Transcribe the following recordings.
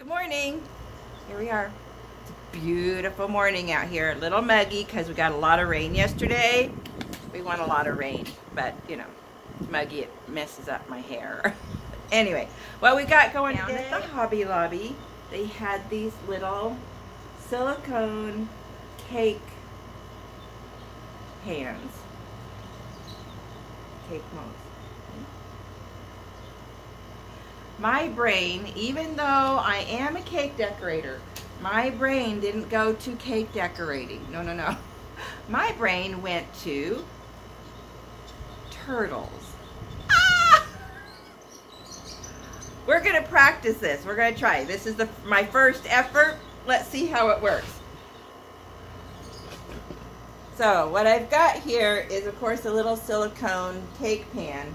Good morning. Here we are. It's a beautiful morning out here. A little muggy because we got a lot of rain yesterday. We want a lot of rain, but you know, it's muggy. It messes up my hair. Anyway, what we got going down at the Hobby Lobby, they had these little silicone cake pans. Cake molds. My brain, even though I am a cake decorator, my brain didn't go to cake decorating. No, no, no. My brain went to turtles. Ah! We're going to practice this. We're going to try. This is my first effort. Let's see how it works. So what I've got here is, of course, a little silicone cake pan.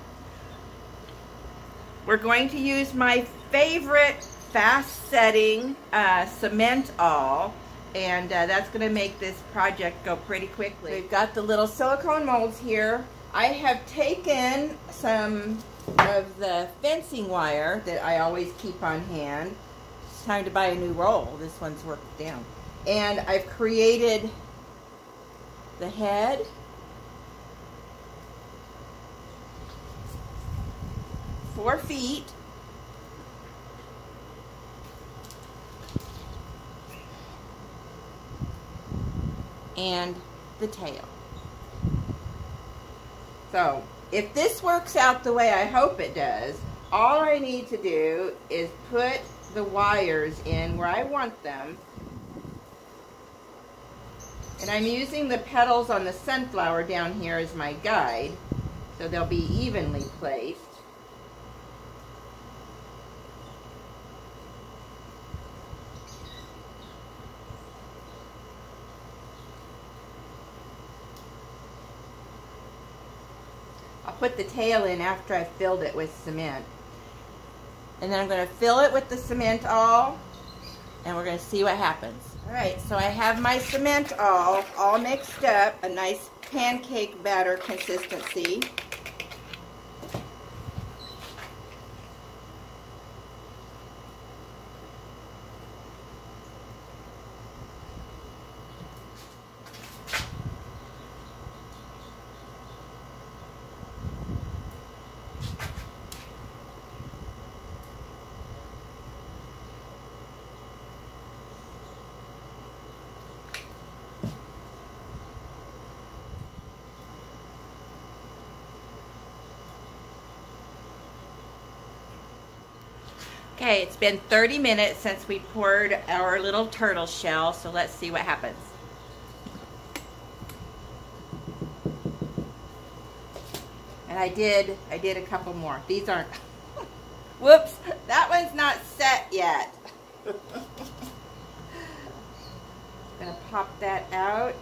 We're going to use my favorite fast-setting Cemental, and that's going to make this project go pretty quickly. We've got the little silicone molds here. I have taken some of the fencing wire that I always keep on hand. It's time to buy a new roll. This one's worked down. And I've created the head, four feet, and the tail. So if this works out the way I hope it does, all I need to do is put the wires in where I want them. And I'm using the petals on the sunflower down here as my guide, so they'll be evenly placed. I'll put the tail in after I've filled it with cement. And then I'm going to fill it with the Cemental, and we're going to see what happens. Alright, so I have my Cemental all mixed up, a nice pancake batter consistency. Okay, it's been 30 minutes since we poured our little turtle shell, so let's see what happens. And I did a couple more. These aren't, whoops, that one's not set yet. Gonna pop that out.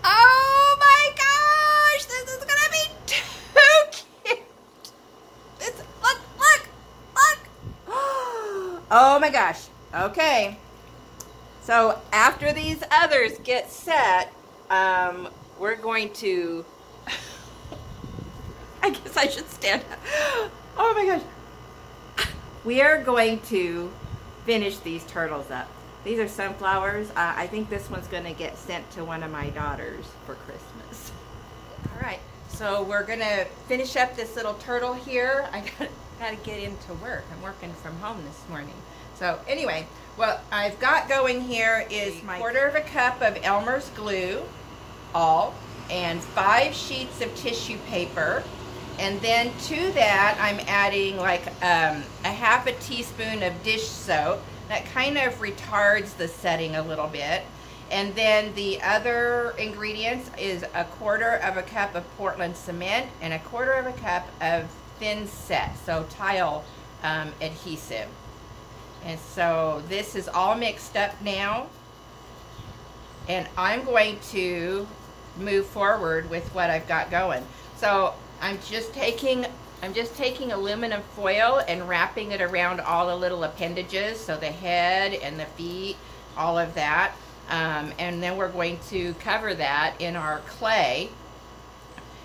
Oh my gosh, this is gonna be too cute. Oh my gosh. Okay. So after these others get set, we're going to, I guess I should stand up. Oh my gosh. We are going to finish these turtles up. These are sunflowers. I think this one's going to get sent to one of my daughters for Christmas. All right. So we're going to finish up this little turtle here. I got to get into work. I'm working from home this morning. So anyway, what I've got going here is my 1/4 cup of Elmer's glue, all, and 5 sheets of tissue paper. And then to that, I'm adding like a 1/2 teaspoon of dish soap. That kind of retards the setting a little bit. And then the other ingredients is 1/4 cup of Portland cement and 1/4 cup of thinset, so tile adhesive. And so this is all mixed up now, and I'm going to move forward with what I've got going. So I'm just taking aluminum foil and wrapping it around all the little appendages, so the head and the feet, all of that. And then we're going to cover that in our clay.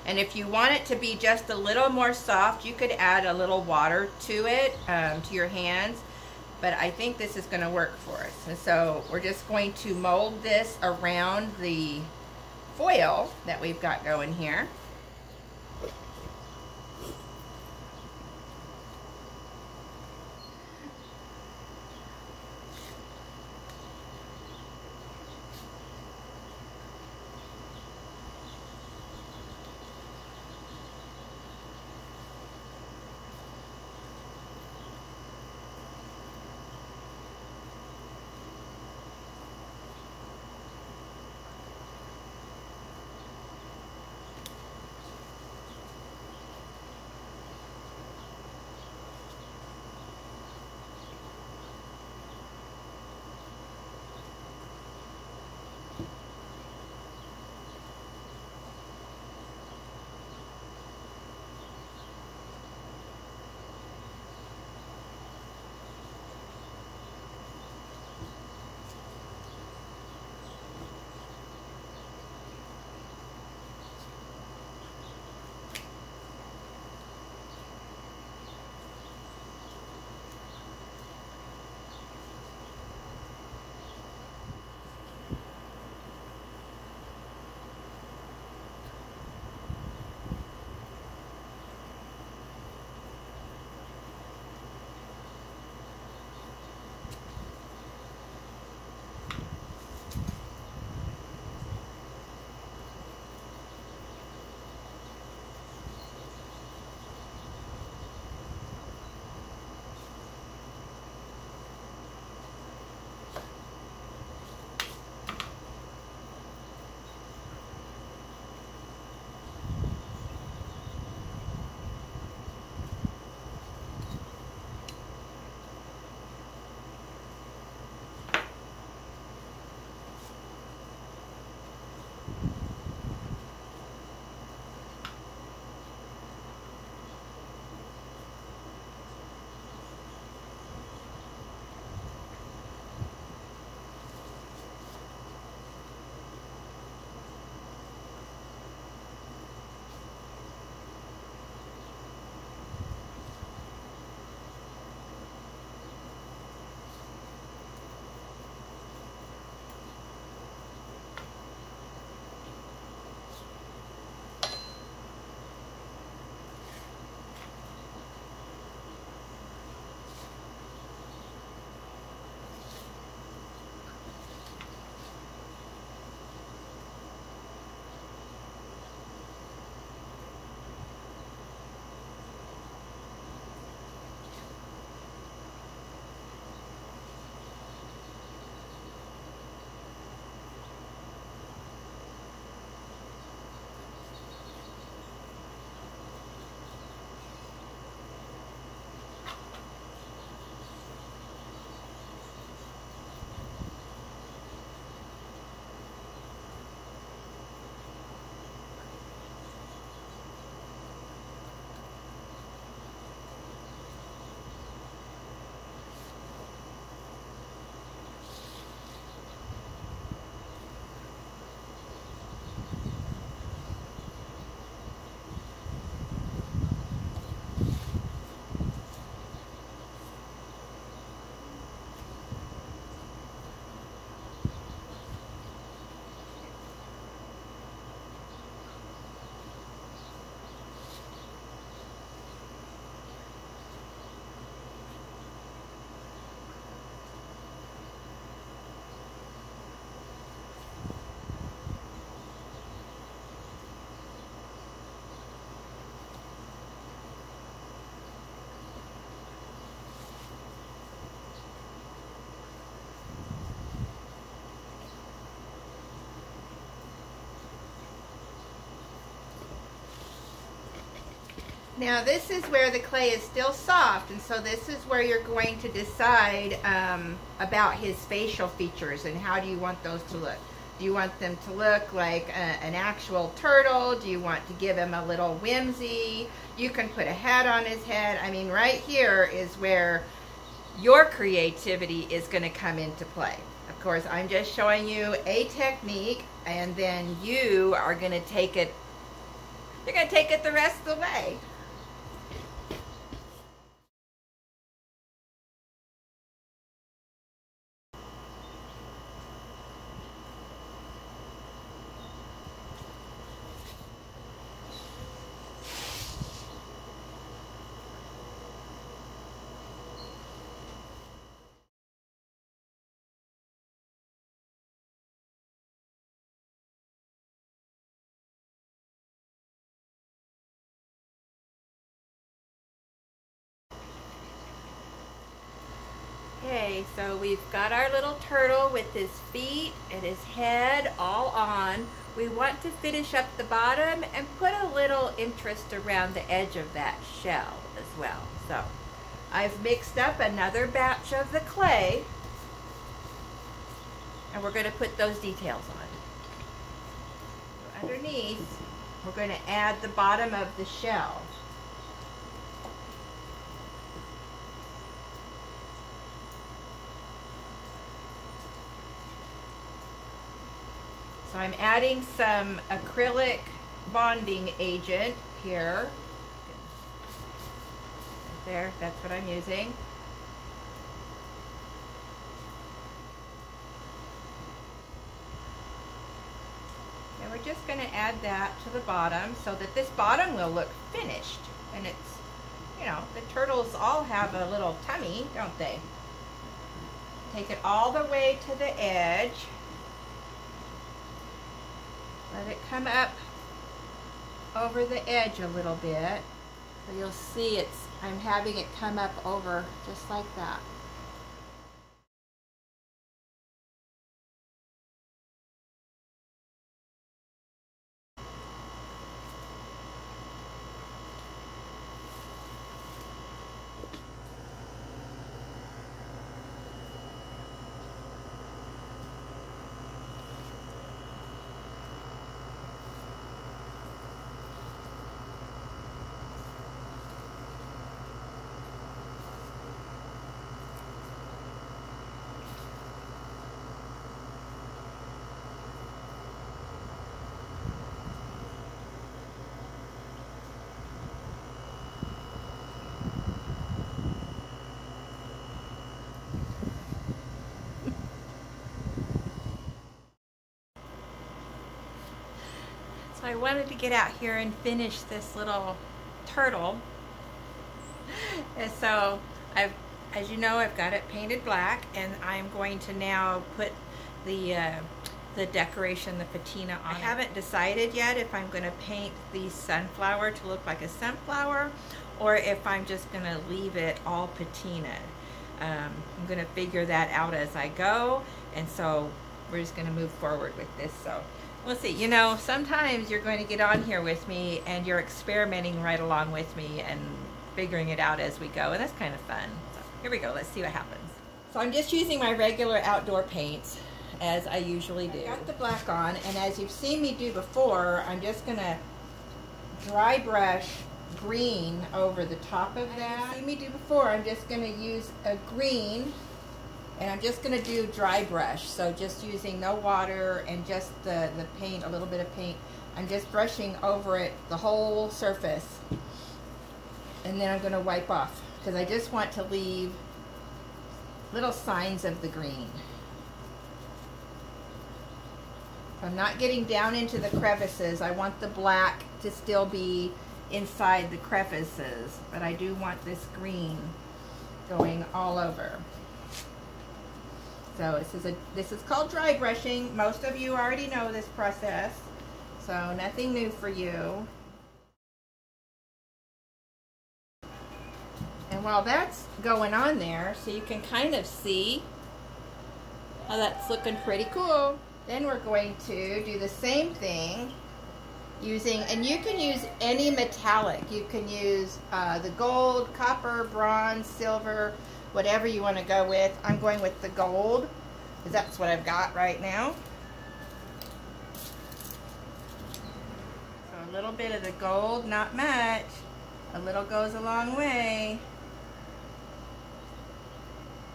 And if you want it to be just a little more soft, you could add a little water to it, to your hands. But I think this is going to work for us. And so we're just going to mold this around the foil that we've got going here. Now this is where the clay is still soft, and so this is where you're going to decide about his facial features and how do you want those to look. Do you want them to look like an actual turtle? Do you want to give him a little whimsy? You can put a hat on his head. I mean, right here is where your creativity is going to come into play. Of course, I'm just showing you a technique, and then you are going to take it You're gonna take it the rest of the way. Okay, so we've got our little turtle with his feet and his head all on. We want to finish up the bottom and put a little interest around the edge of that shell as well. So I've mixed up another batch of the clay, and we're going to put those details on. So underneath, we're going to add the bottom of the shell. So I'm adding some acrylic bonding agent here. Right there, that's what I'm using. And we're just going to add that to the bottom so that this bottom will look finished. And it's, you know, the turtles all have a little tummy, don't they? Take it all the way to the edge. Let it come up over the edge a little bit. So you'll see I'm having it come up over just like that. So I wanted to get out here and finish this little turtle. And so as you know, I've got it painted black, and I'm going to now put the decoration, the patina on. I haven't decided yet if I'm going to paint the sunflower to look like a sunflower, or if I'm just going to leave it all patina. I'm going to figure that out as I go, and so we're just going to move forward with this. So we'll see. You know, sometimes you're going to get on here with me and you're experimenting right along with me and figuring it out as we go, and that's kind of fun. So here we go. Let's see what happens. So I'm just using my regular outdoor paints as I usually do. I've got the black on, and as you've seen me do before, I'm just going to dry brush green over the top of that. As you've seen me do before, I'm just going to use a green, and I'm just going to do dry brush, so just using no water and just the paint, a little bit of paint. I'm just brushing over it, the whole surface, and then I'm going to wipe off, because I just want to leave little signs of the green. I'm not getting down into the crevices. I want the black to still be inside the crevices, but I do want this green going all over. So this is called dry brushing. Most of you already know this process, so nothing new for you. And while that's going on there, so you can kind of see how that's looking pretty cool, then we're going to do the same thing using, and you can use any metallic. You can use the gold, copper, bronze, silver, whatever you want to go with. I'm going with the gold because that's what I've got right now. So a little bit of the gold, not much. A little goes a long way.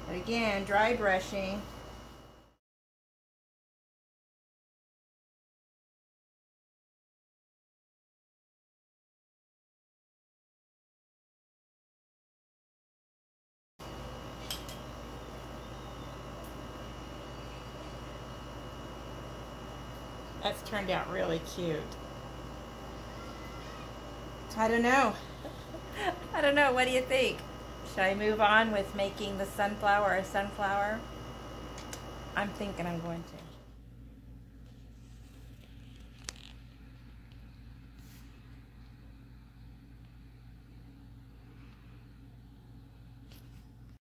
But again, dry brushing. That's turned out really cute. I don't know. I don't know. What do you think? Should I move on with making the sunflower a sunflower? I'm thinking I'm going to.